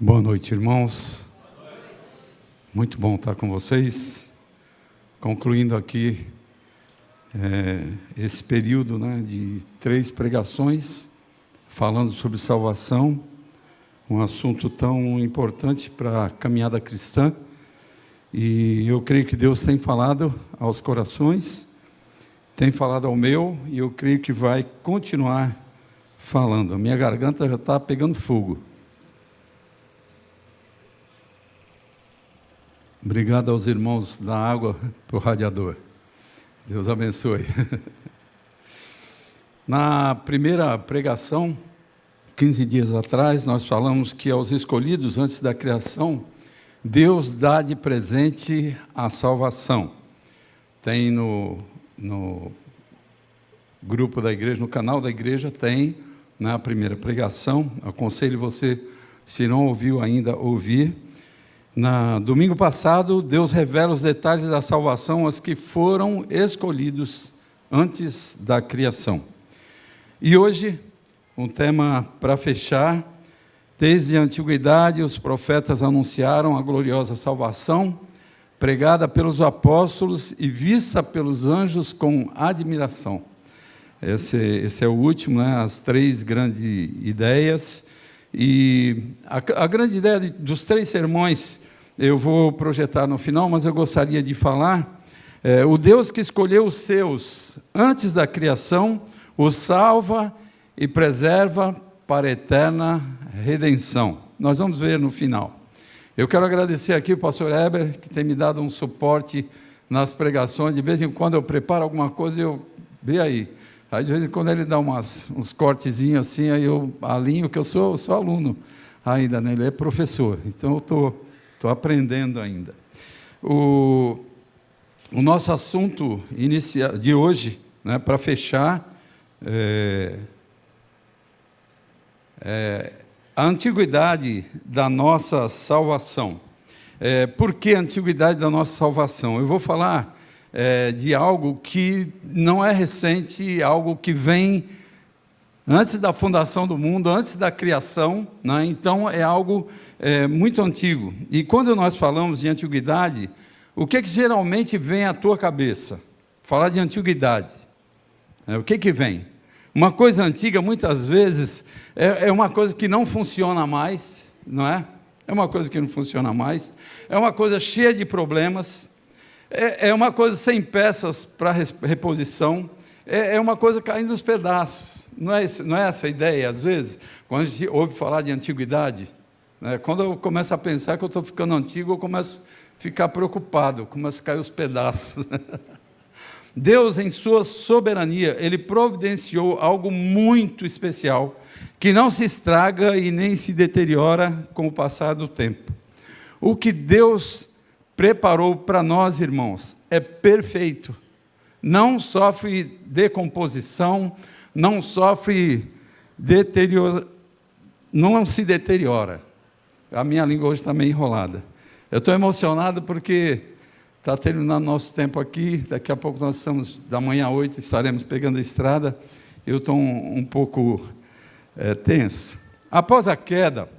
Boa noite, irmãos. Muito bom estar com vocês. Concluindo aqui esse período, de 3 pregações, falando sobre salvação, um assunto tão importante para a caminhada cristã. E eu creio que Deus tem falado aos corações, tem falado ao meu, e eu creio que vai continuar falando. A minha garganta já está pegando fogo. Obrigado aos irmãos da água para o radiador. Deus abençoe. Na primeira pregação, 15 dias atrás, nós falamos que aos escolhidos antes da criação, Deus dá de presente a salvação. Tem no grupo da igreja, no canal da igreja, tem na primeira pregação. Aconselho você, se não ouviu ainda, ouvir. No domingo passado, Deus revela os detalhes da salvação aos que foram escolhidos antes da criação. E hoje, um tema para fechar: desde a antiguidade, os profetas anunciaram a gloriosa salvação, pregada pelos apóstolos e vista pelos anjos com admiração. Esse é o último, as 3 grandes ideias. E a grande ideia dos 3 sermões eu vou projetar no final, mas eu gostaria de falar, o Deus que escolheu os seus antes da criação, os salva e preserva para a eterna redenção. Nós vamos ver no final. Eu quero agradecer aqui o pastor Heber, que tem me dado um suporte nas pregações. De vez em quando eu preparo alguma coisa, eu vê aí. Aí de vez em quando ele dá uns cortezinhos assim, aí eu alinho, que eu sou aluno ainda, ele é professor, então eu estou aprendendo ainda. O nosso assunto de hoje, para fechar, a antiguidade da nossa salvação. Por que a antiguidade da nossa salvação? Eu vou falar de algo que não é recente, algo que vem antes da fundação do mundo, antes da criação, então é algo muito antigo. E quando nós falamos de antiguidade, o que geralmente vem à tua cabeça? Falar de antiguidade, o que vem? Uma coisa antiga, muitas vezes, é uma coisa que não funciona mais, não é? É uma coisa que não funciona mais, é uma coisa cheia de problemas, é uma coisa sem peças para reposição, é uma coisa caindo nos pedaços. Não é essa a ideia, às vezes, quando a gente ouve falar de antiguidade, quando eu começo a pensar que eu estou ficando antigo, eu começo a ficar preocupado, começo a cair os pedaços. Deus, em sua soberania, Ele providenciou algo muito especial, que não se estraga e nem se deteriora com o passar do tempo. O que Deus preparou para nós, irmãos, é perfeito. Não sofre decomposição, não sofre não se deteriora. A minha língua hoje está meio enrolada. Eu estou emocionado porque está terminando nosso tempo aqui. Daqui a pouco nós estamos, da manhã às 8, estaremos pegando a estrada. Eu estou um pouco tenso. Após a queda,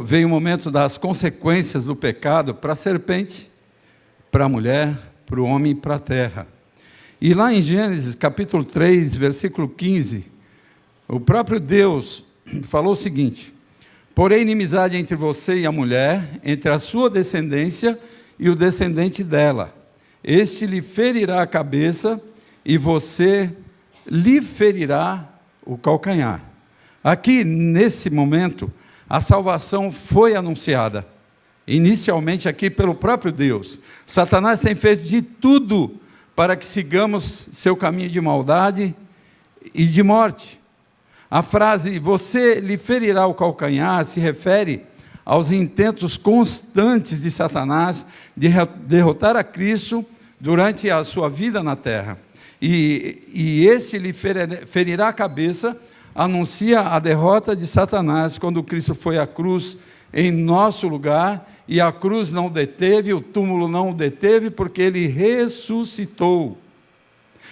veio o momento das consequências do pecado para a serpente, para a mulher, para o homem e para a terra. E lá em Gênesis, capítulo 3, versículo 15, o próprio Deus falou o seguinte: porém inimizade entre você e a mulher, entre a sua descendência e o descendente dela. Este lhe ferirá a cabeça e você lhe ferirá o calcanhar. Aqui, nesse momento, a salvação foi anunciada, inicialmente aqui pelo próprio Deus. Satanás tem feito de tudo para que sigamos seu caminho de maldade e de morte. A frase, você lhe ferirá o calcanhar, se refere aos intentos constantes de Satanás de derrotar a Cristo durante a sua vida na terra. E esse lhe ferirá a cabeça anuncia a derrota de Satanás quando Cristo foi à cruz em nosso lugar, e a cruz não o deteve, o túmulo não o deteve, porque ele ressuscitou.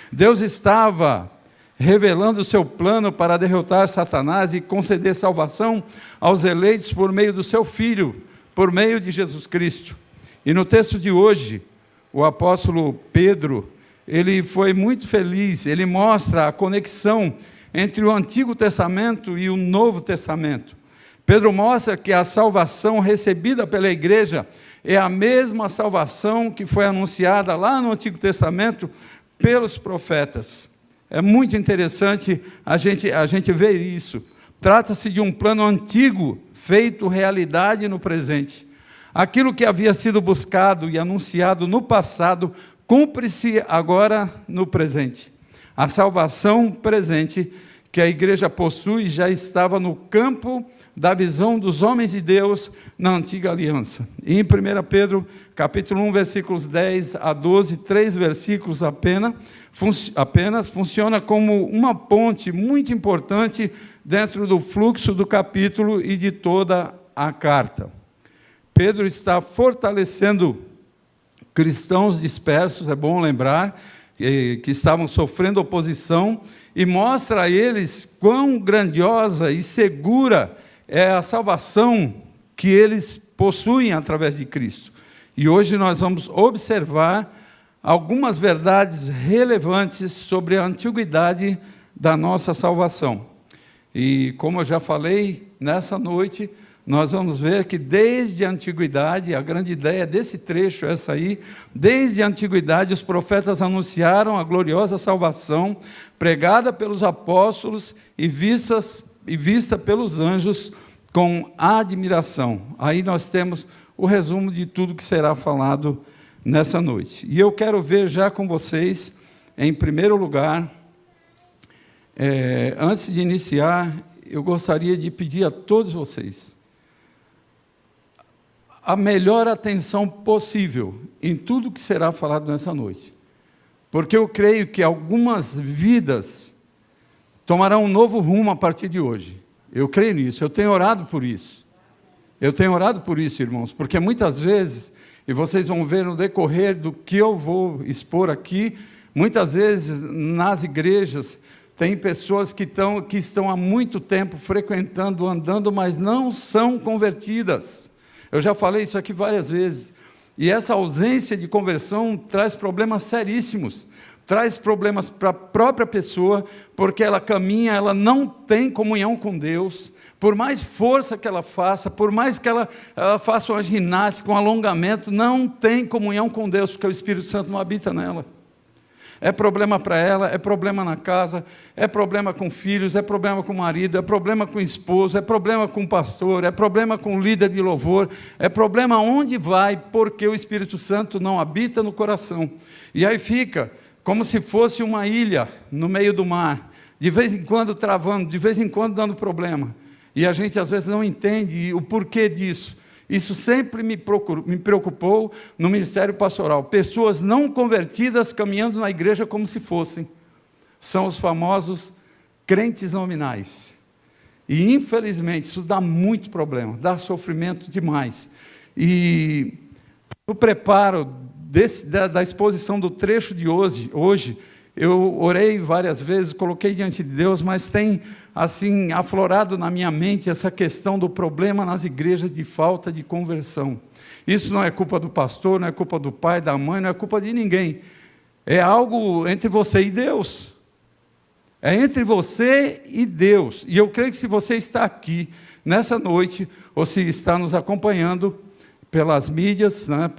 Deus estava revelando o seu plano para derrotar Satanás e conceder salvação aos eleitos por meio do seu Filho, por meio de Jesus Cristo. E no texto de hoje, o apóstolo Pedro, ele foi muito feliz, ele mostra a conexão entre o Antigo Testamento e o Novo Testamento. Pedro mostra que a salvação recebida pela igreja é a mesma salvação que foi anunciada lá no Antigo Testamento pelos profetas. É muito interessante a gente ver isso. Trata-se de um plano antigo, feito realidade no presente. Aquilo que havia sido buscado e anunciado no passado, cumpre-se agora no presente. A salvação presente que a igreja possui já estava no campo da visão dos homens de Deus na antiga aliança. E em 1 Pedro, capítulo 1, versículos 10 a 12, 3 versículos apenas, funciona como uma ponte muito importante dentro do fluxo do capítulo e de toda a carta. Pedro está fortalecendo cristãos dispersos, é bom lembrar, que estavam sofrendo oposição, e mostra a eles quão grandiosa e segura é a salvação que eles possuem através de Cristo. E hoje nós vamos observar algumas verdades relevantes sobre a antiguidade da nossa salvação. E como eu já falei, nessa noite, nós vamos ver que desde a antiguidade, a grande ideia desse trecho é essa aí, desde a antiguidade os profetas anunciaram a gloriosa salvação, pregada pelos apóstolos e vista pelos anjos com admiração. Aí nós temos o resumo de tudo que será falado nessa noite. E eu quero ver já com vocês, em primeiro lugar, antes de iniciar, eu gostaria de pedir a todos vocês a melhor atenção possível em tudo que será falado nessa noite. Porque eu creio que algumas vidas tomarão um novo rumo a partir de hoje. Eu creio nisso, eu tenho orado por isso. Eu tenho orado por isso, irmãos, porque muitas vezes, e vocês vão ver no decorrer do que eu vou expor aqui, muitas vezes nas igrejas, tem pessoas que estão há muito tempo frequentando, andando, mas não são convertidas. Eu já falei isso aqui várias vezes. E essa ausência de conversão traz problemas seríssimos. Traz problemas para a própria pessoa, porque ela caminha, ela não tem comunhão com Deus. Por mais força que ela faça, por mais que ela faça uma ginástica, um alongamento, não tem comunhão com Deus, porque o Espírito Santo não habita nela. É problema para ela, é problema na casa, é problema com filhos, é problema com o marido, é problema com o esposo, é problema com o pastor, é problema com o líder de louvor, é problema onde vai, porque o Espírito Santo não habita no coração. E aí fica como se fosse uma ilha no meio do mar, de vez em quando travando, de vez em quando dando problema. E a gente às vezes não entende o porquê disso. Isso sempre me preocupou no ministério pastoral. Pessoas não convertidas caminhando na igreja como se fossem. São os famosos crentes nominais. E, infelizmente, isso dá muito problema, dá sofrimento demais. E no preparo da exposição do trecho de hoje, eu orei várias vezes, coloquei diante de Deus, mas tem assim aflorado na minha mente essa questão do problema nas igrejas de falta de conversão. Isso não é culpa do pastor, não é culpa do pai, da mãe, não é culpa de ninguém. É algo entre você e Deus. É entre você e Deus. E eu creio que se você está aqui nessa noite, ou se está nos acompanhando pelas mídias, né,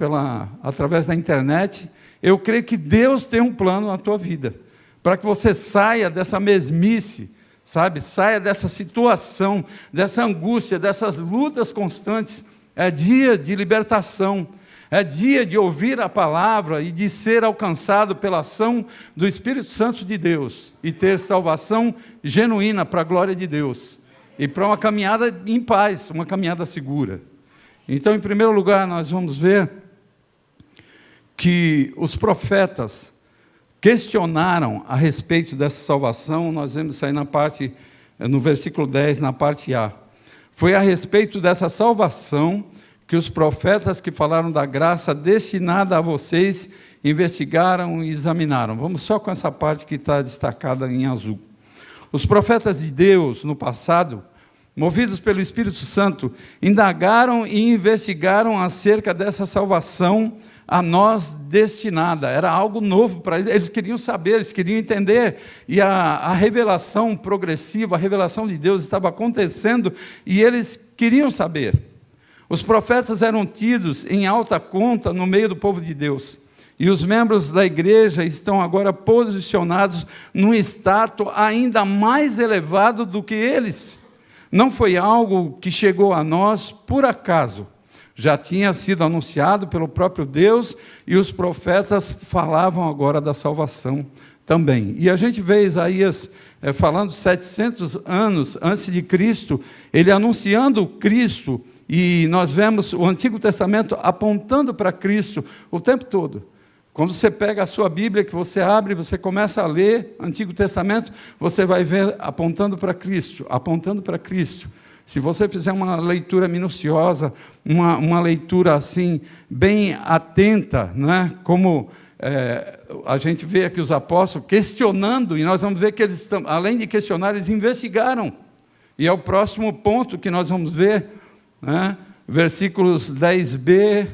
através da internet, eu creio que Deus tem um plano na tua vida, para que você saia dessa mesmice, sabe? Saia dessa situação, dessa angústia, dessas lutas constantes. É dia de libertação, é dia de ouvir a palavra e de ser alcançado pela ação do Espírito Santo de Deus e ter salvação genuína para a glória de Deus e para uma caminhada em paz, uma caminhada segura. Então, em primeiro lugar, nós vamos ver que os profetas questionaram a respeito dessa salvação. Nós vemos isso aí no versículo 10, na parte A. Foi a respeito dessa salvação que os profetas que falaram da graça destinada a vocês investigaram e examinaram. Vamos só com essa parte que está destacada em azul. Os profetas de Deus, no passado, movidos pelo Espírito Santo, indagaram e investigaram acerca dessa salvação a nós destinada. Era algo novo para eles. Eles queriam saber, eles queriam entender. E a revelação progressiva, a revelação de Deus estava acontecendo e eles queriam saber. Os profetas eram tidos em alta conta no meio do povo de Deus. E os membros da igreja estão agora posicionados num status ainda mais elevado do que eles. Não foi algo que chegou a nós por acaso. Já tinha sido anunciado pelo próprio Deus e os profetas falavam agora da salvação também. E a gente vê Isaías falando 700 anos antes de Cristo, ele anunciando Cristo, e nós vemos o Antigo Testamento apontando para Cristo o tempo todo. Quando você pega a sua Bíblia, que você abre, você começa a ler Antigo Testamento, você vai ver apontando para Cristo, apontando para Cristo. Se você fizer uma leitura minuciosa, uma leitura assim, bem atenta, né? Como a gente vê aqui os apóstolos questionando, e nós vamos ver que eles, além de questionar, eles investigaram. E é o próximo ponto que nós vamos ver, né? Versículos 10b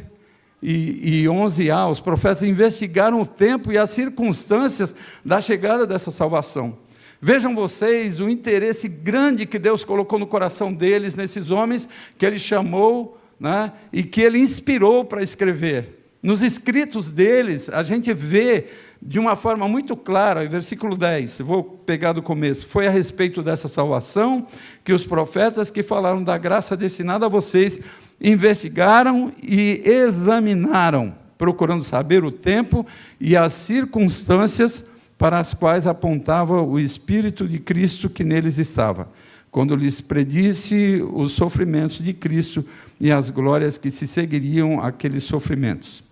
e 11a, os profetas investigaram o tempo e as circunstâncias da chegada dessa salvação. Vejam vocês o interesse grande que Deus colocou no coração deles, nesses homens que Ele chamou, né, e que Ele inspirou para escrever. Nos escritos deles, a gente vê de uma forma muito clara, versículo 10, vou pegar do começo, foi a respeito dessa salvação que os profetas que falaram da graça destinada a vocês investigaram e examinaram, procurando saber o tempo e as circunstâncias para as quais apontava o Espírito de Cristo que neles estava, quando lhes predisse os sofrimentos de Cristo e as glórias que se seguiriam àqueles sofrimentos.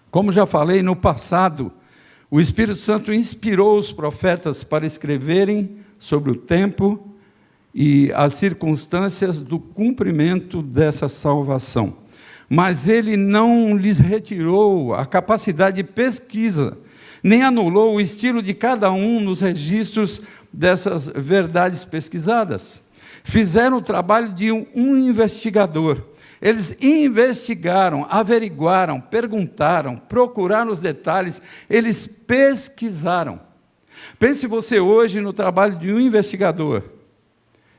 Como já falei, no passado, o Espírito Santo inspirou os profetas para escreverem sobre o tempo e as circunstâncias do cumprimento dessa salvação. Mas Ele não lhes retirou a capacidade de pesquisa, nem anulou o estilo de cada um nos registros dessas verdades pesquisadas. Fizeram o trabalho de um investigador. Eles investigaram, averiguaram, perguntaram, procuraram os detalhes, eles pesquisaram. Pense você hoje no trabalho de um investigador.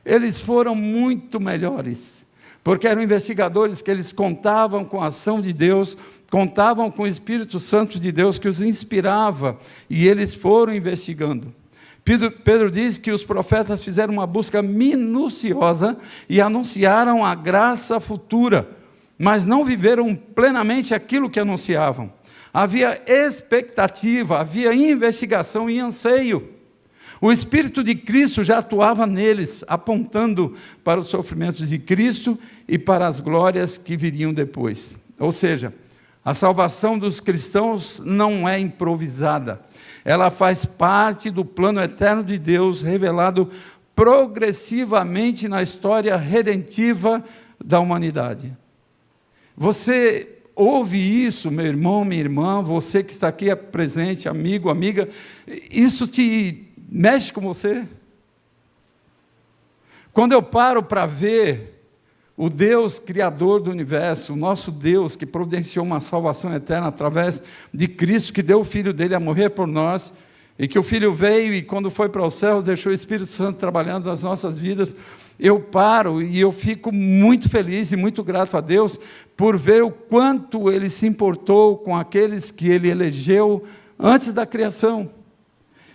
Eles foram muito melhores, porque eram investigadores que eles contavam com a ação de Deus, contavam com o Espírito Santo de Deus que os inspirava, e eles foram investigando. Pedro diz que os profetas fizeram uma busca minuciosa e anunciaram a graça futura, mas não viveram plenamente aquilo que anunciavam. Havia expectativa, havia investigação e anseio. O Espírito de Cristo já atuava neles, apontando para os sofrimentos de Cristo e para as glórias que viriam depois. Ou seja, a salvação dos cristãos não é improvisada. Ela faz parte do plano eterno de Deus, revelado progressivamente na história redentiva da humanidade. Você ouve isso, meu irmão, minha irmã, você que está aqui presente, amigo, amiga, isso te mexe com você? Quando eu paro para ver o Deus criador do universo, o nosso Deus que providenciou uma salvação eterna através de Cristo, que deu o Filho dele a morrer por nós, e que o Filho veio e quando foi para os céus deixou o Espírito Santo trabalhando nas nossas vidas, eu paro e eu fico muito feliz e muito grato a Deus por ver o quanto Ele se importou com aqueles que Ele elegeu antes da criação.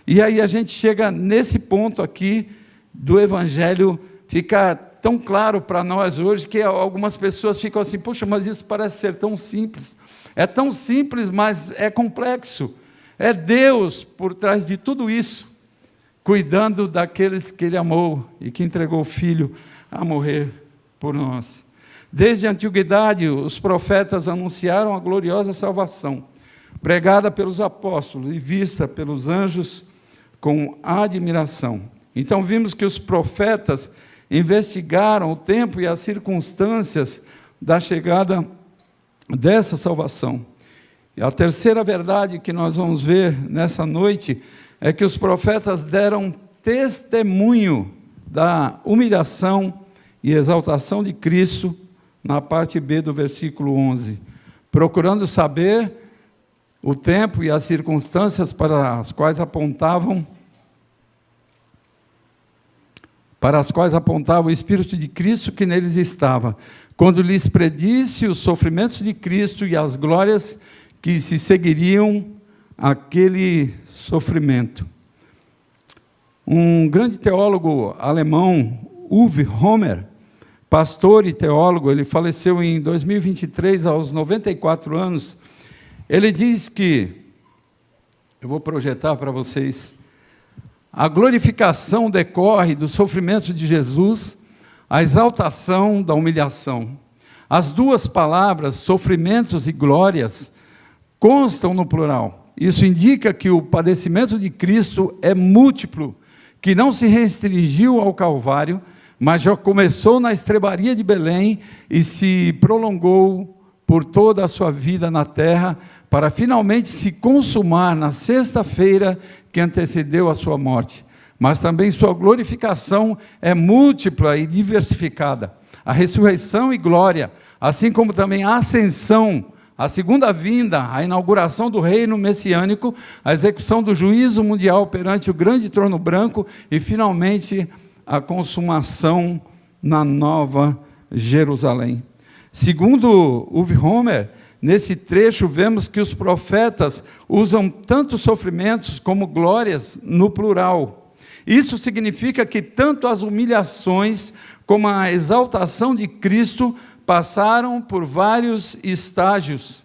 E aí a gente chega nesse ponto aqui do Evangelho, fica tão claro para nós hoje que algumas pessoas ficam assim, poxa, mas isso parece ser tão simples. É tão simples, mas é complexo. É Deus por trás de tudo isso, cuidando daqueles que Ele amou e que entregou o Filho a morrer por nós. Desde a antiguidade, os profetas anunciaram a gloriosa salvação, pregada pelos apóstolos e vista pelos anjos com admiração. Então vimos que os profetas investigaram o tempo e as circunstâncias da chegada dessa salvação. E a terceira verdade que nós vamos ver nessa noite é que os profetas deram testemunho da humilhação e exaltação de Cristo, na parte B do versículo 11, procurando saber o tempo e as circunstâncias para as quais apontava o Espírito de Cristo que neles estava, quando lhes predisse os sofrimentos de Cristo e as glórias que se seguiriam àquele sofrimento. Um grande teólogo alemão, Uwe Homer, pastor e teólogo, ele faleceu em 2023, aos 94 anos, ele diz que, eu vou projetar para vocês, a glorificação decorre do sofrimento de Jesus, a exaltação da humilhação. As duas palavras, sofrimentos e glórias, constam no plural. Isso indica que o padecimento de Cristo é múltiplo, que não se restringiu ao Calvário, mas já começou na estrebaria de Belém e se prolongou por toda a sua vida na terra, para finalmente se consumar na sexta-feira que antecedeu a sua morte. Mas também sua glorificação é múltipla e diversificada. A ressurreição e glória, assim como também a ascensão, a segunda vinda, a inauguração do reino messiânico, a execução do juízo mundial perante o grande trono branco e, finalmente, a consumação na Nova Jerusalém. Segundo Uwe Homer, nesse trecho vemos que os profetas usam tanto sofrimentos como glórias no plural. Isso significa que tanto as humilhações como a exaltação de Cristo passaram por vários estágios.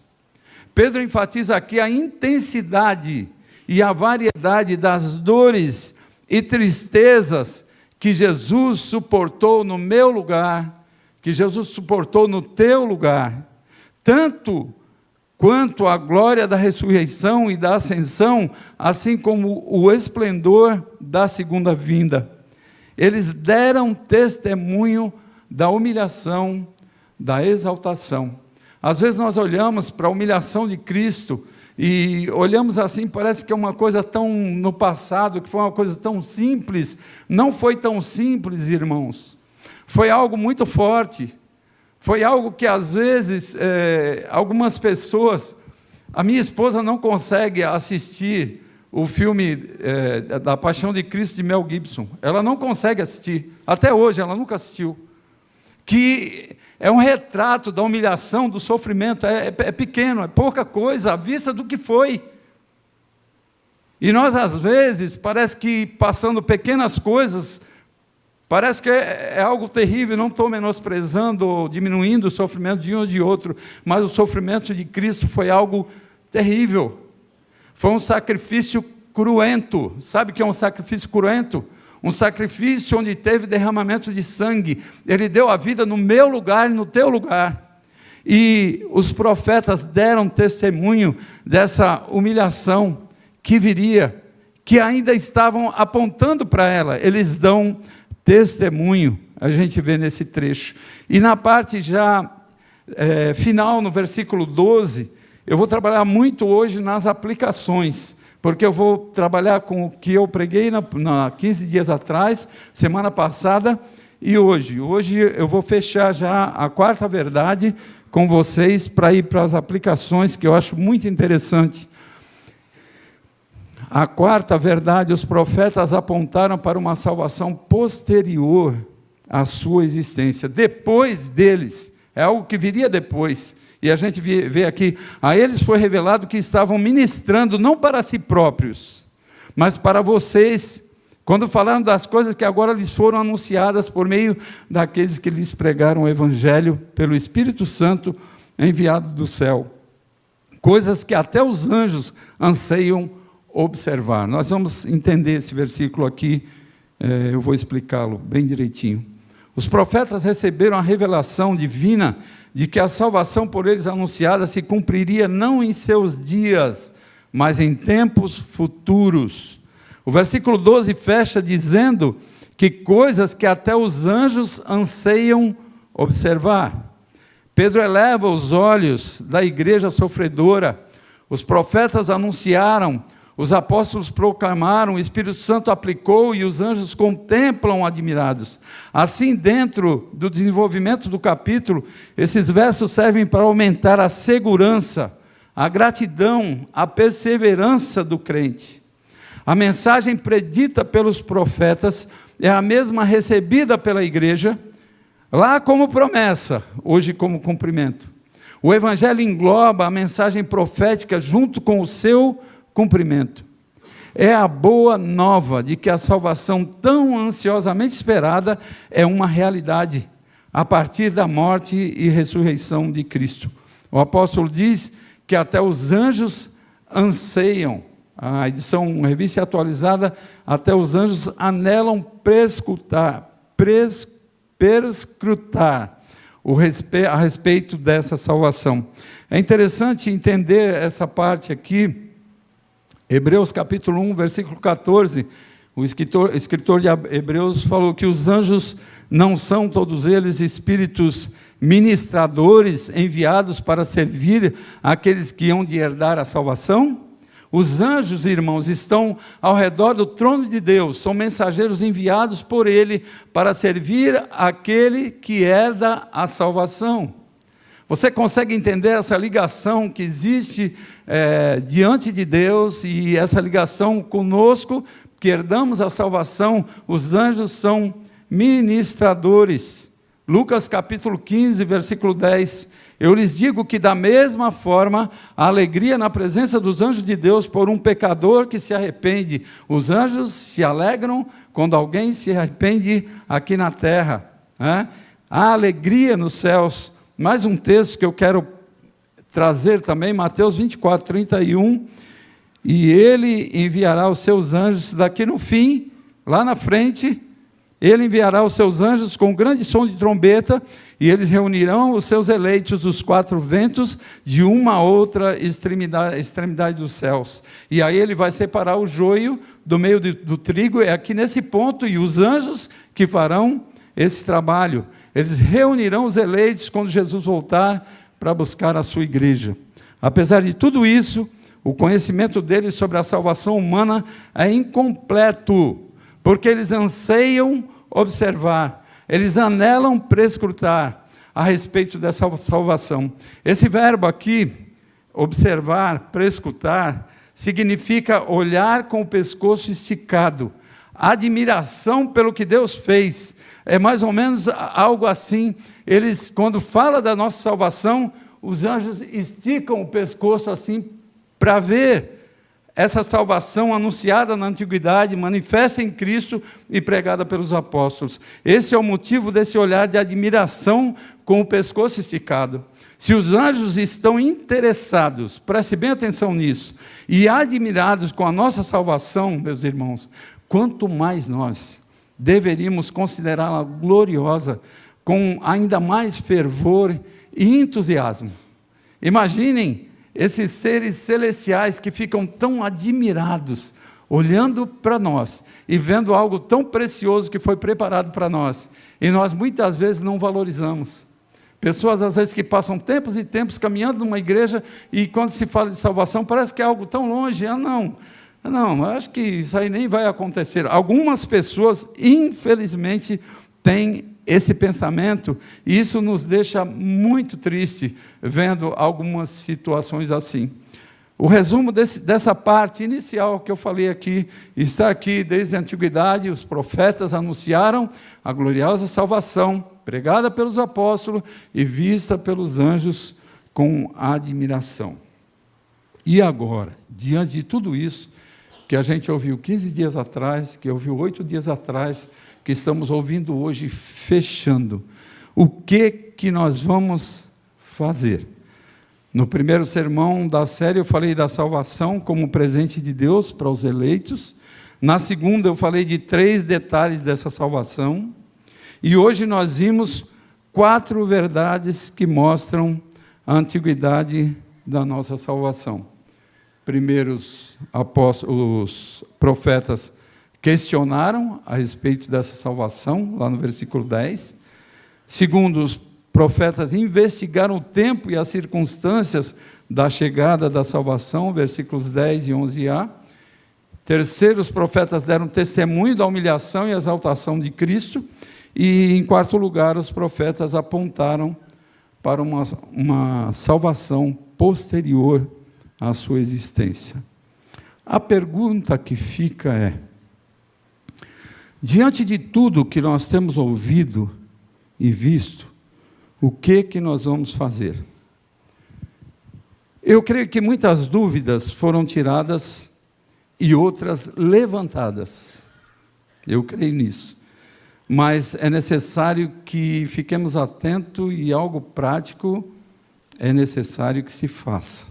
Pedro enfatiza aqui a intensidade e a variedade das dores e tristezas que Jesus suportou no meu lugar, que Jesus suportou no teu lugar, tanto quanto a glória da ressurreição e da ascensão, assim como o esplendor da segunda vinda. Eles deram testemunho da humilhação, da exaltação. Às vezes nós olhamos para a humilhação de Cristo e olhamos assim, parece que é uma coisa tão no passado, que foi uma coisa tão simples. Não foi tão simples, irmãos. Foi algo muito forte. Foi algo que às vezes, algumas pessoas, a minha esposa não consegue assistir o filme da Paixão de Cristo de Mel Gibson. Ela não consegue assistir. Até hoje ela nunca assistiu. Que é um retrato da humilhação, do sofrimento, é pequeno, é pouca coisa à vista do que foi. E nós, às vezes, parece que passando pequenas coisas, parece que é algo terrível. Não estou menosprezando ou diminuindo o sofrimento de um ou de outro, mas o sofrimento de Cristo foi algo terrível. Foi um sacrifício cruento. Sabe o que é um sacrifício cruento? Um sacrifício onde teve derramamento de sangue. Ele deu a vida no meu lugar e no teu lugar. E os profetas deram testemunho dessa humilhação que viria, que ainda estavam apontando para ela. Eles dão testemunho, a gente vê nesse trecho. E na parte já final, no versículo 12, eu vou trabalhar muito hoje nas aplicações, porque eu vou trabalhar com o que eu preguei 15 dias atrás, semana passada, e hoje. Hoje eu vou fechar já a quarta verdade com vocês, para ir para as aplicações, que eu acho muito interessante. A quarta verdade, os profetas apontaram para uma salvação posterior à sua existência, depois deles, é algo que viria depois. E a gente vê aqui, a eles foi revelado que estavam ministrando não para si próprios, mas para vocês, quando falaram das coisas que agora lhes foram anunciadas por meio daqueles que lhes pregaram o Evangelho pelo Espírito Santo enviado do céu. Coisas que até os anjos anseiam observar. Nós vamos entender esse versículo aqui, eu vou explicá-lo bem direitinho. Os profetas receberam a revelação divina de que a salvação por eles anunciada se cumpriria não em seus dias, mas em tempos futuros. O versículo 12 fecha dizendo que coisas que até os anjos anseiam observar. Pedro eleva os olhos da igreja sofredora, Os profetas anunciaram, os apóstolos proclamaram, o Espírito Santo aplicou e os anjos contemplam admirados. Assim, dentro do desenvolvimento do capítulo, esses versos servem para aumentar a segurança, a gratidão, a perseverança do crente. A mensagem predita pelos profetas é a mesma recebida pela igreja, lá como promessa, hoje como cumprimento. O Evangelho engloba a mensagem profética junto com o seu cumprimento. É a boa nova de que a salvação tão ansiosamente esperada é uma realidade, a partir da morte e ressurreição de Cristo. O apóstolo diz que até os anjos anseiam, a edição revista atualizada, até os anjos anelam perscrutar a respeito dessa salvação. É interessante entender essa parte aqui, Hebreus capítulo 1, versículo 14, o escritor de Hebreus falou que os anjos não são todos eles espíritos ministradores enviados para servir aqueles que hão de herdar a salvação? Os anjos, irmãos, estão ao redor do trono de Deus, são mensageiros enviados por Ele para servir aquele que herda a salvação. Você consegue entender essa ligação que existe diante de Deus e essa ligação conosco, que herdamos a salvação? Os anjos são ministradores. Lucas capítulo 15, versículo 10, eu lhes digo que da mesma forma, a alegria na presença dos anjos de Deus por um pecador que se arrepende. Os anjos se alegram quando alguém se arrepende aqui na terra. Há alegria nos céus. Mais um texto que eu quero trazer também, Mateus 24, 31, e ele enviará os seus anjos, daqui no fim, lá na frente, ele enviará os seus anjos com grande som de trombeta, e eles reunirão os seus eleitos dos quatro ventos, de uma a outra extremidade dos céus, e aí ele vai separar o joio do meio do trigo, é aqui nesse ponto, e os anjos que farão esse trabalho. Eles reunirão os eleitos quando Jesus voltar para buscar a sua igreja. Apesar de tudo isso, o conhecimento deles sobre a salvação humana é incompleto, porque eles anseiam observar, eles anelam prescrutar a respeito dessa salvação. Esse verbo aqui, observar, prescrutar, significa olhar com o pescoço esticado, admiração pelo que Deus fez. É mais ou menos algo assim. Eles, quando fala da nossa salvação, os anjos esticam o pescoço assim para ver essa salvação anunciada na antiguidade, manifesta em Cristo e pregada pelos apóstolos. Esse é o motivo desse olhar de admiração com o pescoço esticado. Se os anjos estão interessados, preste bem atenção nisso, e admirados com a nossa salvação, meus irmãos, quanto mais nós deveríamos considerá-la gloriosa, com ainda mais fervor e entusiasmo. Imaginem esses seres celestiais que ficam tão admirados, olhando para nós e vendo algo tão precioso que foi preparado para nós, e nós muitas vezes não valorizamos. Pessoas às vezes que passam tempos e tempos caminhando numa igreja, e quando se fala de salvação, parece que é algo tão longe. Não, acho que isso aí nem vai acontecer. Algumas pessoas, infelizmente, têm esse pensamento, e isso nos deixa muito triste, vendo algumas situações assim. O resumo dessa parte inicial que eu falei aqui, está aqui desde a antiguidade, os profetas anunciaram a gloriosa salvação, pregada pelos apóstolos e vista pelos anjos com admiração. E agora, diante de tudo isso, que a gente ouviu 15 dias atrás, que ouviu 8 dias atrás, que estamos ouvindo hoje, fechando, o que nós vamos fazer? No primeiro sermão da série eu falei da salvação como presente de Deus para os eleitos. Na segunda eu falei de 3 detalhes dessa salvação. E hoje nós vimos 4 verdades que mostram a antiguidade da nossa salvação. Primeiro, os profetas questionaram a respeito dessa salvação, lá no versículo 10. Segundo, os profetas investigaram o tempo e as circunstâncias da chegada da salvação, versículos 10 e 11a. Terceiro, os profetas deram testemunho da humilhação e exaltação de Cristo. E, em quarto lugar, os profetas apontaram para uma salvação posterior à sua existência. A pergunta que fica é: diante de tudo que nós temos ouvido e visto, o que nós vamos fazer? Eu creio que muitas dúvidas foram tiradas e outras levantadas. Eu creio nisso. Mas é necessário que fiquemos atentos e algo prático é necessário que se faça.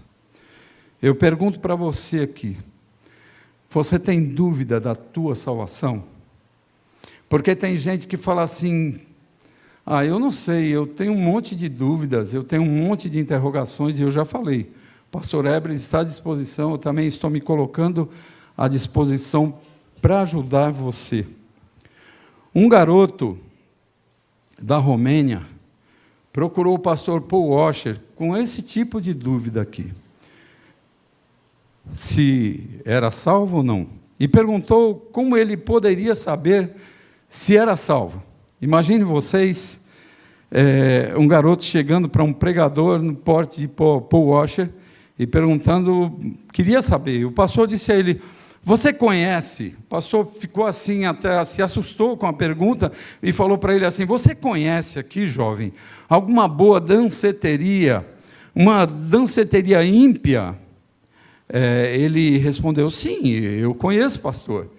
Eu pergunto para você aqui: você tem dúvida da tua salvação? Porque tem gente que fala assim: eu não sei, eu tenho um monte de dúvidas, eu tenho um monte de interrogações, e eu já falei, o pastor Heber está à disposição, eu também estou me colocando à disposição para ajudar você. Um garoto da Romênia procurou o pastor Paul Washer com esse tipo de dúvida aqui: se era salvo ou não, e perguntou como ele poderia saber se era salvo. Imagine vocês, um garoto chegando para um pregador no porte de Paul Washer e perguntando, queria saber. O pastor disse a ele: você conhece? O pastor ficou assim, até se assustou com a pergunta e falou para ele assim: você conhece aqui, jovem, alguma boa danceteria, uma danceteria ímpia? Ele respondeu: sim, eu conheço, pastor.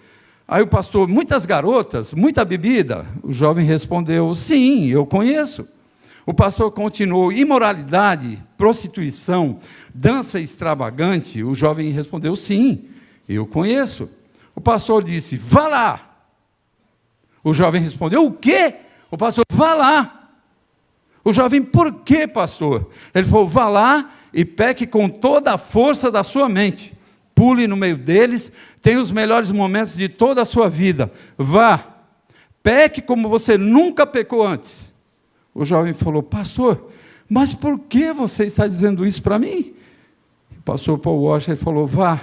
Aí o pastor: muitas garotas, muita bebida? O jovem respondeu: sim, eu conheço. O pastor continuou: imoralidade, prostituição, dança extravagante? O jovem respondeu: sim, eu conheço. O pastor disse: vá lá. O jovem respondeu: o quê? O pastor: vá lá. O jovem: por quê, pastor? Ele falou: vá lá e peque com toda a força da sua mente. Pule no meio deles, tenha os melhores momentos de toda a sua vida. Vá, peque como você nunca pecou antes. O jovem falou: pastor, mas por que você está dizendo isso para mim? O pastor Paul Washer falou: vá,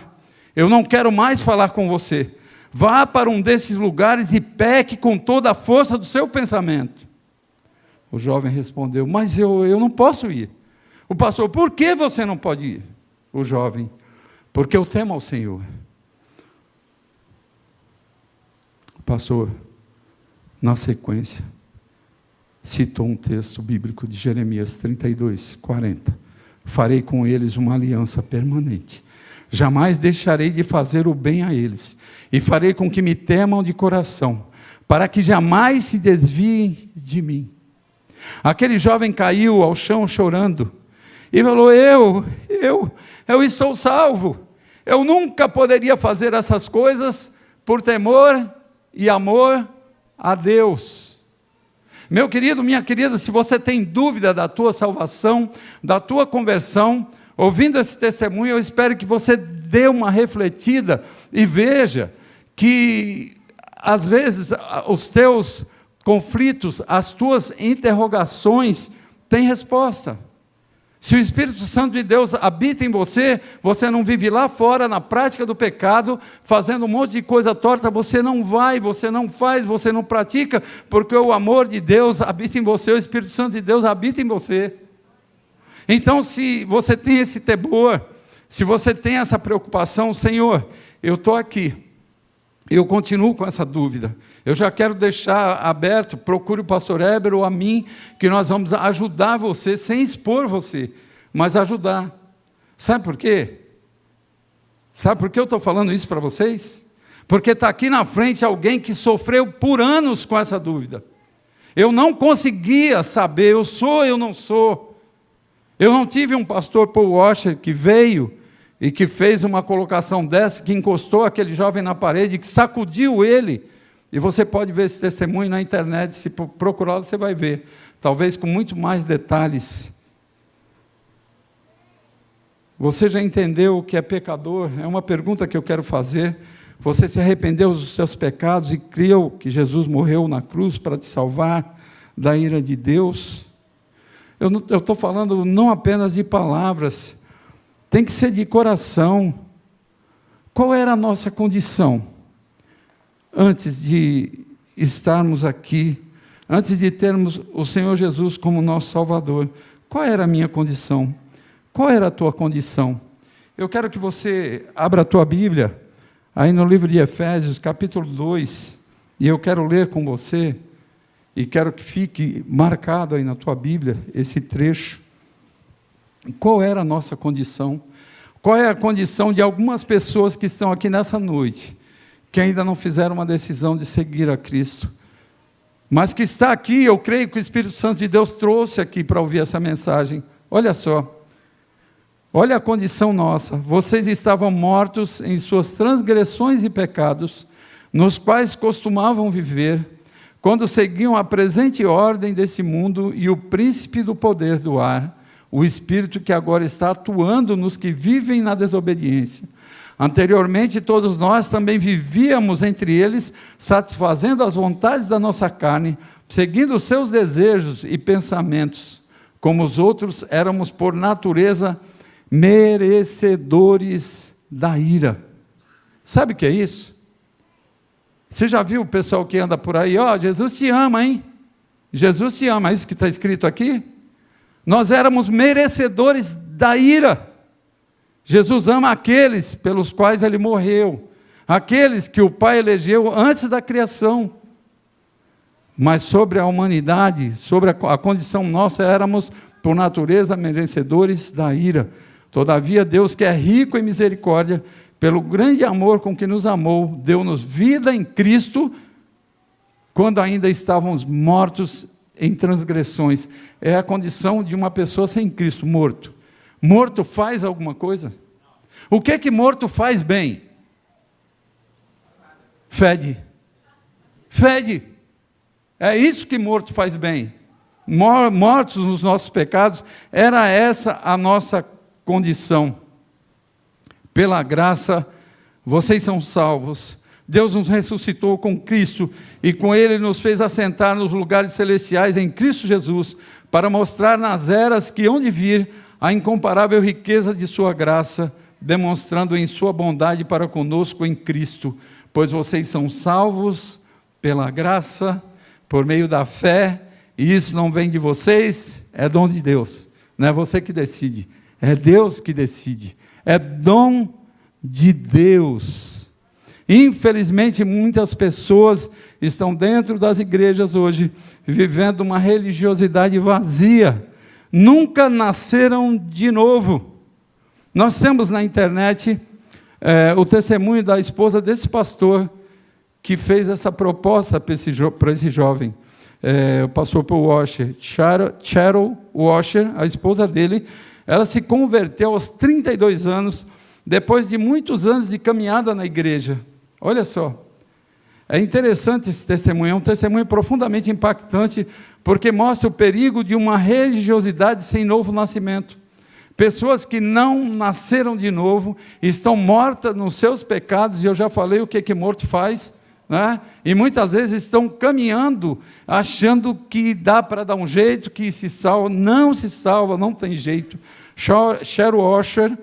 eu não quero mais falar com você. Vá para um desses lugares e peque com toda a força do seu pensamento. O jovem respondeu: mas eu não posso ir. O pastor: por que você não pode ir? O jovem: porque eu temo ao Senhor. O pastor, na sequência, citou um texto bíblico de Jeremias 32, 40. Farei com eles uma aliança permanente. Jamais deixarei de fazer o bem a eles. E farei com que me temam de coração, para que jamais se desviem de mim. Aquele jovem caiu ao chão chorando e falou: eu estou salvo. Eu nunca poderia fazer essas coisas por temor e amor a Deus. Meu querido, minha querida, se você tem dúvida da tua salvação, da tua conversão, ouvindo esse testemunho, eu espero que você dê uma refletida e veja que, às vezes, os teus conflitos, as tuas interrogações têm resposta. Se o Espírito Santo de Deus habita em você, você não vive lá fora, na prática do pecado, fazendo um monte de coisa torta, você não vai, você não faz, você não pratica, porque o amor de Deus habita em você, o Espírito Santo de Deus habita em você. Então, se você tem esse temor, se você tem essa preocupação: Senhor, eu estou aqui, eu continuo com essa dúvida, eu já quero deixar aberto, procure o pastor Heber ou a mim, que nós vamos ajudar você, sem expor você, mas ajudar. Sabe por quê? Sabe por que eu estou falando isso para vocês? Porque está aqui na frente alguém que sofreu por anos com essa dúvida. Eu não conseguia saber, eu sou, eu não sou. Eu não tive um pastor Paul Washer que veio e que fez uma colocação dessa, que encostou aquele jovem na parede, que sacudiu ele. E você pode ver esse testemunho na internet, se procurá-lo você vai ver, talvez com muito mais detalhes. Você já entendeu o que é pecador? É uma pergunta que eu quero fazer. Você se arrependeu dos seus pecados e creu que Jesus morreu na cruz para te salvar da ira de Deus? Eu estou falando não apenas de palavras, tem que ser de coração. Qual era a nossa condição antes de estarmos aqui, antes de termos o Senhor Jesus como nosso Salvador? Qual era a minha condição? Qual era a tua condição? Eu quero que você abra a tua Bíblia, aí no livro de Efésios, capítulo 2, e eu quero ler com você, e quero que fique marcado aí na tua Bíblia, esse trecho. Qual era a nossa condição? Qual é a condição de algumas pessoas que estão aqui nessa noite, que ainda não fizeram uma decisão de seguir a Cristo, mas que está aqui, eu creio que o Espírito Santo de Deus trouxe aqui para ouvir essa mensagem. Olha só, olha a condição nossa. Vocês estavam mortos em suas transgressões e pecados, nos quais costumavam viver, quando seguiam a presente ordem desse mundo e o príncipe do poder do ar, o espírito que agora está atuando nos que vivem na desobediência. Anteriormente, todos nós também vivíamos entre eles, satisfazendo as vontades da nossa carne, seguindo os seus desejos e pensamentos. Como os outros, éramos por natureza merecedores da ira. Sabe o que é isso? Você já viu o pessoal que anda por aí? Jesus te ama, hein? Jesus te ama, é isso que está escrito aqui? Nós éramos merecedores da ira. Jesus ama aqueles pelos quais Ele morreu, aqueles que o Pai elegeu antes da criação. Mas sobre a humanidade, sobre a condição nossa, éramos por natureza merecedores da ira. Todavia, Deus, que é rico em misericórdia, pelo grande amor com que nos amou, deu-nos vida em Cristo, quando ainda estávamos mortos em transgressões. É a condição de uma pessoa sem Cristo, morto. Morto faz alguma coisa? O que é que morto faz bem? Fede. Fede. É isso que morto faz bem. Mortos nos nossos pecados, era essa a nossa condição. Pela graça, vocês são salvos. Deus nos ressuscitou com Cristo e com Ele nos fez assentar nos lugares celestiais em Cristo Jesus, para mostrar nas eras que hão de vir a incomparável riqueza de sua graça, demonstrando em sua bondade para conosco em Cristo, pois vocês são salvos pela graça, por meio da fé, e isso não vem de vocês, é dom de Deus. Não é você que decide, é Deus que decide. É dom de Deus. Infelizmente, muitas pessoas estão dentro das igrejas hoje, vivendo uma religiosidade vazia. Nunca nasceram de novo. Nós temos na internet o testemunho da esposa desse pastor, que fez essa proposta para esse jovem. O pastor Paul Washer, Cheryl Washer, a esposa dele. Ela se converteu aos 32 anos, depois de muitos anos de caminhada na igreja. Olha só, é interessante esse testemunho, é um testemunho profundamente impactante, porque mostra o perigo de uma religiosidade sem novo nascimento. Pessoas que não nasceram de novo, estão mortas nos seus pecados, e eu já falei o que morto faz, né? E muitas vezes estão caminhando, achando que dá para dar um jeito, que se salva, não tem jeito. Cheryl Washer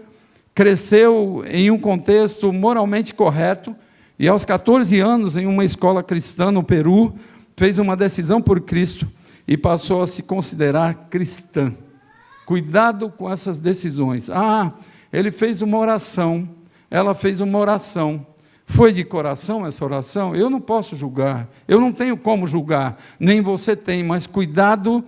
cresceu em um contexto moralmente correto, e aos 14 anos, em uma escola cristã no Peru, fez uma decisão por Cristo, e passou a se considerar cristã. Cuidado com essas decisões. Ele fez uma oração, ela fez uma oração. Foi de coração essa oração? Eu não posso julgar, eu não tenho como julgar, nem você tem, mas cuidado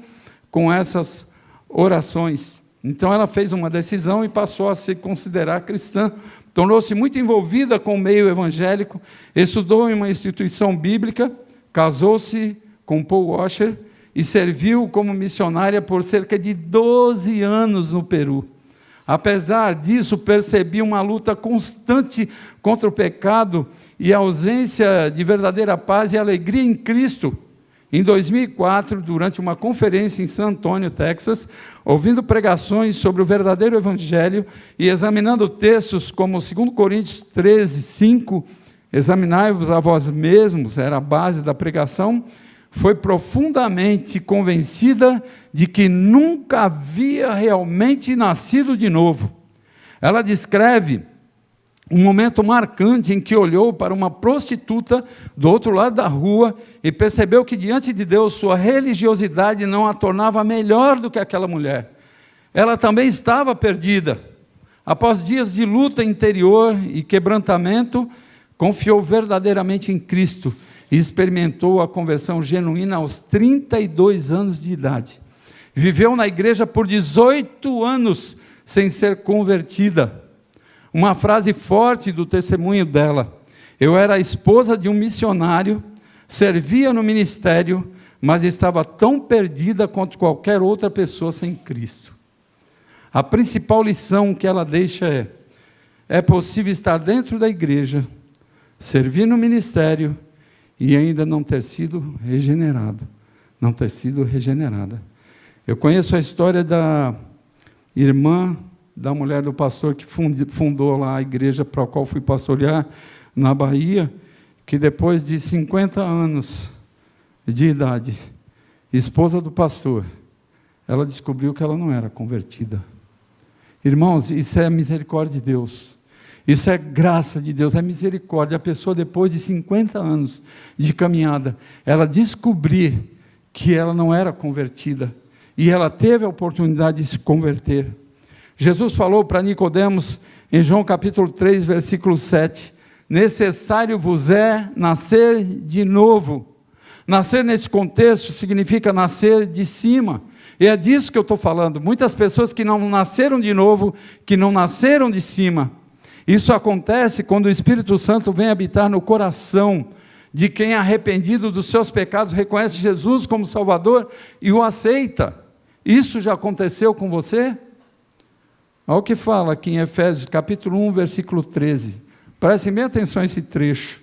com essas orações. Então ela fez uma decisão e passou a se considerar cristã, tornou-se muito envolvida com o meio evangélico, estudou em uma instituição bíblica, casou-se com Paul Washer e serviu como missionária por cerca de 12 anos no Peru. Apesar disso, percebi uma luta constante contra o pecado e a ausência de verdadeira paz e alegria em Cristo. Em 2004, durante uma conferência em San Antonio, Texas, ouvindo pregações sobre o verdadeiro evangelho e examinando textos como 2 Coríntios 13, 5, examinai-vos a vós mesmos, era a base da pregação, foi profundamente convencida de que nunca havia realmente nascido de novo. Ela descreve um momento marcante em que olhou para uma prostituta do outro lado da rua e percebeu que diante de Deus sua religiosidade não a tornava melhor do que aquela mulher. Ela também estava perdida. Após dias de luta interior e quebrantamento, confiou verdadeiramente em Cristo e experimentou a conversão genuína aos 32 anos de idade. Viveu na igreja por 18 anos sem ser convertida. Uma frase forte do testemunho dela: eu era a esposa de um missionário, servia no ministério, mas estava tão perdida quanto qualquer outra pessoa sem Cristo. A principal lição que ela deixa é possível estar dentro da igreja, servir no ministério e ainda não ter sido regenerado, não ter sido regenerada. Eu conheço a história da irmã da mulher do pastor que fundou lá a igreja para a qual fui pastorear na Bahia, que depois de 50 anos de idade, esposa do pastor, ela descobriu que ela não era convertida. Irmãos, isso é misericórdia de Deus, isso é graça de Deus, é misericórdia. A pessoa, depois de 50 anos de caminhada, ela descobrir que ela não era convertida, e ela teve a oportunidade de se converter. Jesus falou para Nicodemos, em João capítulo 3, versículo 7, necessário vos é nascer de novo. Nascer nesse contexto significa nascer de cima, e é disso que eu estou falando. Muitas pessoas que não nasceram de novo, que não nasceram de cima. Isso acontece quando o Espírito Santo vem habitar no coração de quem, arrependido dos seus pecados, reconhece Jesus como Salvador e o aceita. Isso já aconteceu com você? Olha o que fala aqui em Efésios, capítulo 1, versículo 13. Prestem bem atenção a esse trecho.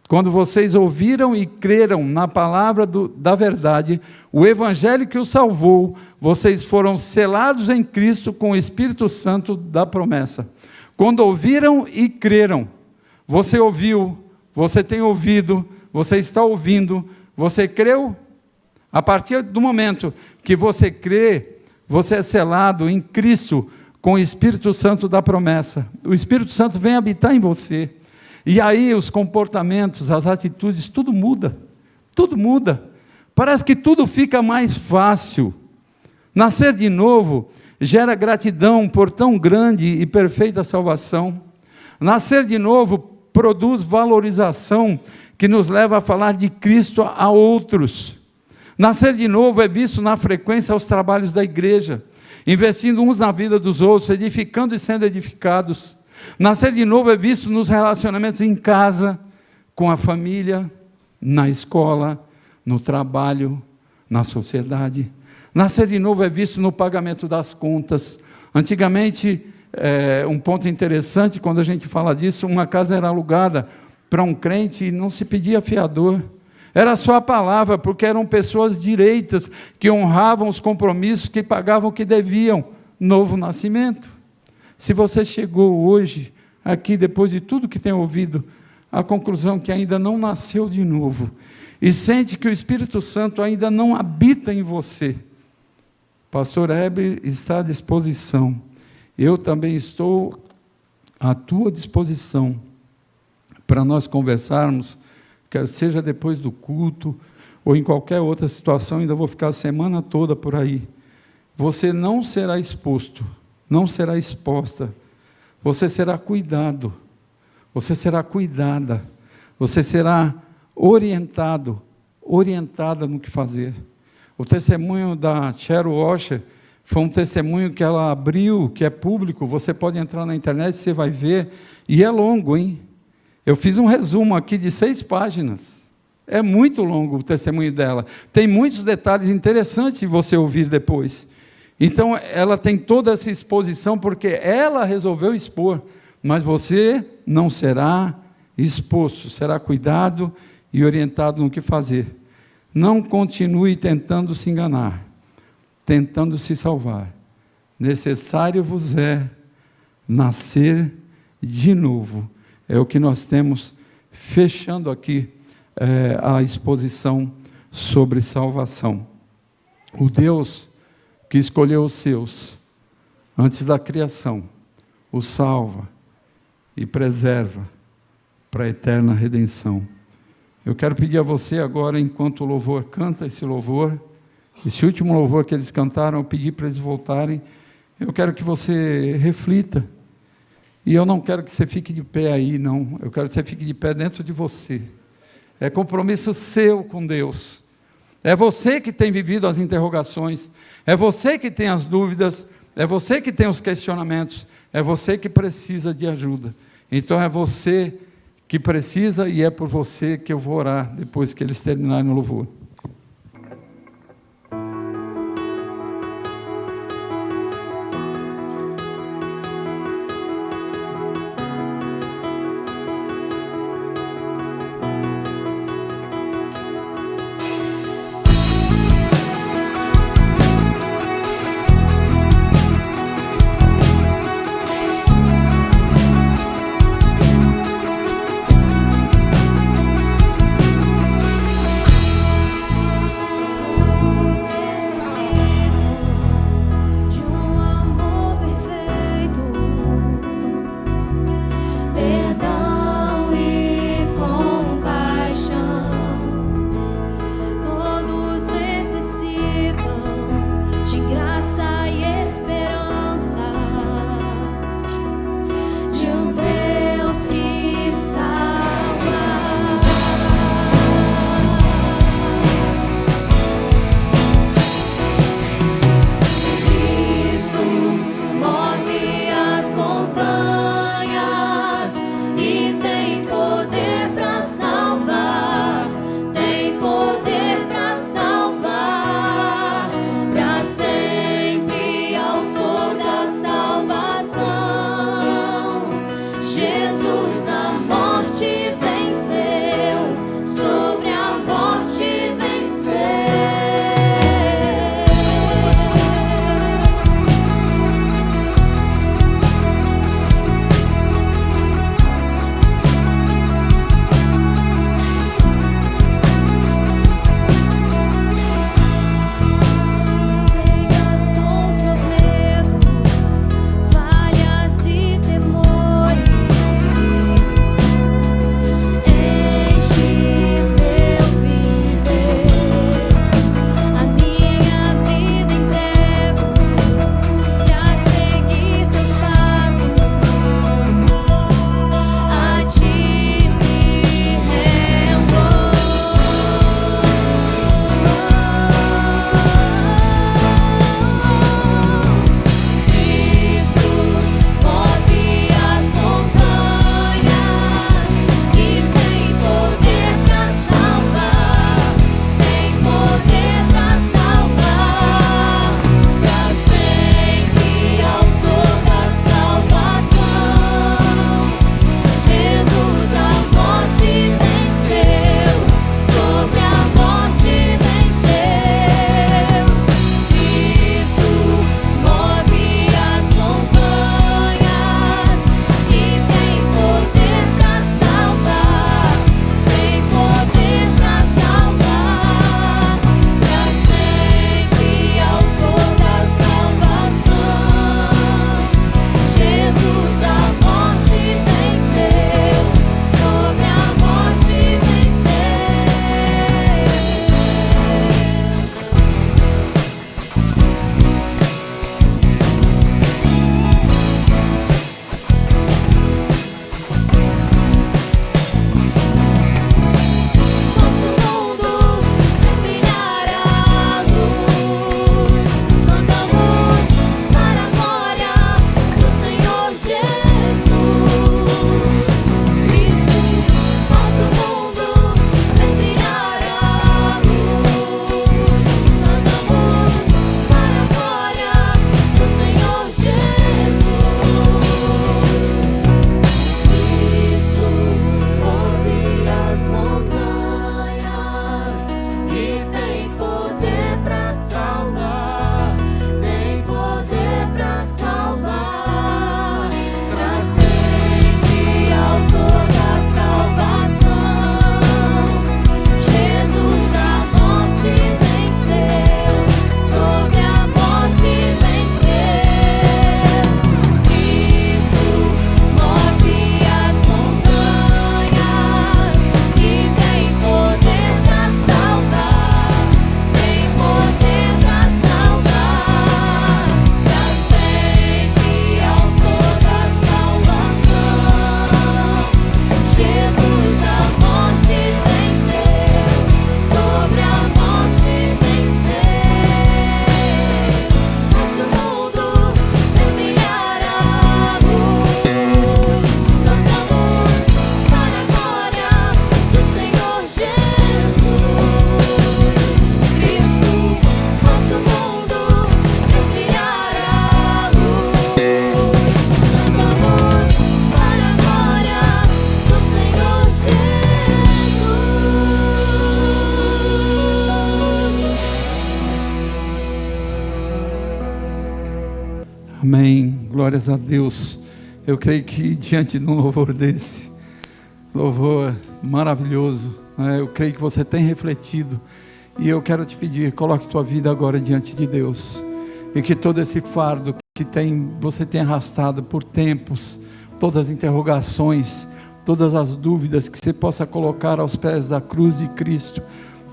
Quando vocês ouviram e creram na palavra da verdade, o evangelho que os salvou, vocês foram selados em Cristo com o Espírito Santo da promessa. Quando ouviram e creram, você ouviu, você tem ouvido, você está ouvindo, você creu? A partir do momento que você crê, você é selado em Cristo com o Espírito Santo da promessa. O Espírito Santo vem habitar em você. E aí os comportamentos, as atitudes, tudo muda. Tudo muda. Parece que tudo fica mais fácil. Nascer de novo gera gratidão por tão grande e perfeita salvação. Nascer de novo produz valorização que nos leva a falar de Cristo a outros. Nascer de novo é visto na frequência aos trabalhos da igreja, investindo uns na vida dos outros, edificando e sendo edificados. Nascer de novo é visto nos relacionamentos em casa, com a família, na escola, no trabalho, na sociedade. Nascer de novo é visto no pagamento das contas. Antigamente, um ponto interessante, quando a gente fala disso, uma casa era alugada para um crente e não se pedia fiador. Era só a palavra, porque eram pessoas direitas, que honravam os compromissos, que pagavam o que deviam. Novo nascimento. Se você chegou hoje, aqui, depois de tudo que tem ouvido, à conclusão que ainda não nasceu de novo, e sente que o Espírito Santo ainda não habita em você, pastor Heber está à disposição. Eu também estou à tua disposição, para nós conversarmos, quer seja depois do culto, ou em qualquer outra situação. Ainda vou ficar a semana toda por aí. Você não será exposto, não será exposta, você será cuidado, você será cuidada, você será orientado, orientada no que fazer. O testemunho da Cheryl Washer foi um testemunho que ela abriu, que é público, você pode entrar na internet, você vai ver, e é longo, hein? Eu fiz um resumo aqui de 6 páginas, é muito longo o testemunho dela, tem muitos detalhes interessantes de você ouvir depois. Então, ela tem toda essa exposição, porque ela resolveu expor, mas você não será exposto, será cuidado e orientado no que fazer. Não continue tentando se enganar, tentando se salvar. Necessário vos é nascer de novo. É o que nós temos, fechando aqui a exposição sobre salvação. O Deus que escolheu os seus antes da criação, o salva e preserva para a eterna redenção. Eu quero pedir a você agora, enquanto o louvor canta esse louvor, esse último louvor que eles cantaram, eu pedi para eles voltarem, eu quero que você reflita. E eu não quero que você fique de pé aí, não. Eu quero que você fique de pé dentro de você. É compromisso seu com Deus. É você que tem vivido as interrogações. É você que tem as dúvidas. É você que tem os questionamentos. É você que precisa de ajuda. Então é você que precisa e é por você que eu vou orar depois que eles terminarem o louvor. Amém. Glórias a Deus. Eu creio que diante de um louvor desse, louvor maravilhoso, eu creio que você tem refletido. E eu quero te pedir, coloque tua vida agora diante de Deus. E que todo esse fardo que você tem arrastado por tempos, todas as interrogações, todas as dúvidas, que você possa colocar aos pés da cruz de Cristo.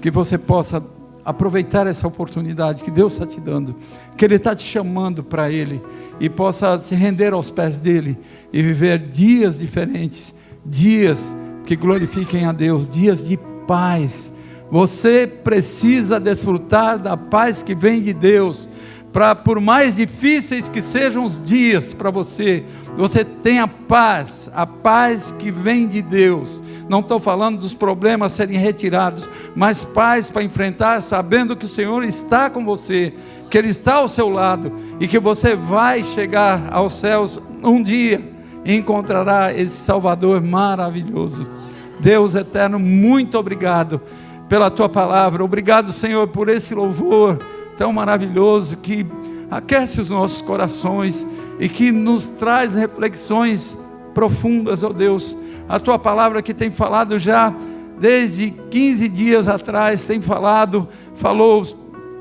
Que você possa aproveitar essa oportunidade que Deus está te dando, que Ele está te chamando para Ele, e possa se render aos pés dEle, e viver dias diferentes, dias que glorifiquem a Deus, dias de paz. Você precisa desfrutar da paz que vem de Deus, por mais difíceis que sejam os dias para você, você tem a paz que vem de Deus. Não estou falando dos problemas serem retirados, mas paz para enfrentar, sabendo que o Senhor está com você, que Ele está ao seu lado, e que você vai chegar aos céus um dia, e encontrará esse Salvador maravilhoso. Deus eterno, muito obrigado pela Tua palavra, obrigado, Senhor, por esse louvor tão maravilhoso, que aquece os nossos corações, e que nos traz reflexões profundas, ó Deus. A Tua palavra que tem falado já desde 15 dias atrás, falou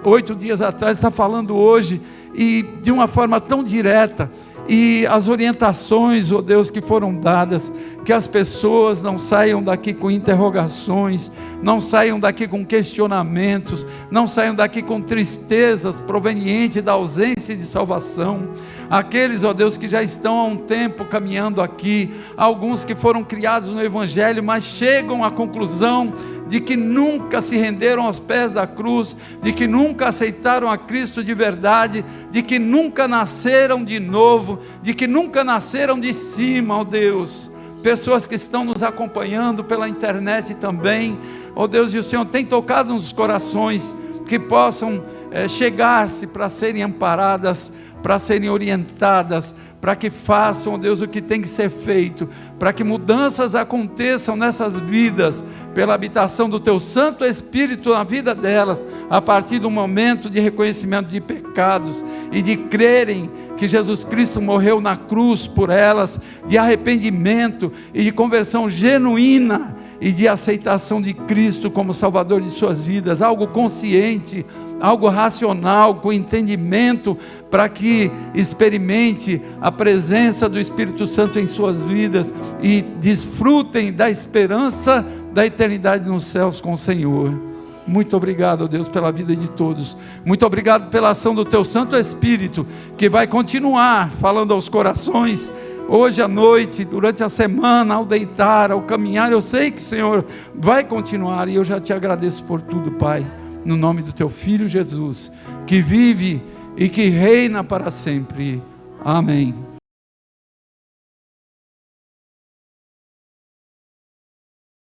8 dias atrás, está falando hoje, e de uma forma tão direta, e as orientações, ó Deus, que foram dadas, que as pessoas não saiam daqui com interrogações, não saiam daqui com questionamentos, não saiam daqui com tristezas provenientes da ausência de salvação. Aqueles, ó Deus, que já estão há um tempo caminhando aqui, alguns que foram criados no Evangelho, mas chegam à conclusão de que nunca se renderam aos pés da cruz, de que nunca aceitaram a Cristo de verdade, de que nunca nasceram de novo, de que nunca nasceram de cima, ó Deus. Pessoas que estão nos acompanhando pela internet também, ó Deus, e o Senhor tem tocado nos corações, que possam chegar-se para serem amparadas, para serem orientadas, para que façam, ó Deus, o que tem que ser feito, para que mudanças aconteçam nessas vidas, pela habitação do Teu Santo Espírito na vida delas, a partir do momento de reconhecimento de pecados, e de crerem que Jesus Cristo morreu na cruz por elas, de arrependimento e de conversão genuína, e de aceitação de Cristo como Salvador de suas vidas, algo consciente, algo racional, com entendimento, para que experimente a presença do Espírito Santo em suas vidas, e desfrutem da esperança da eternidade nos céus com o Senhor. Muito obrigado, Deus, pela vida de todos. Muito obrigado pela ação do Teu Santo Espírito, que vai continuar falando aos corações, hoje à noite, durante a semana, ao deitar, ao caminhar. Eu sei que o Senhor vai continuar, e eu já te agradeço por tudo, Pai, no nome do Teu Filho Jesus, que vive e que reina para sempre. Amém.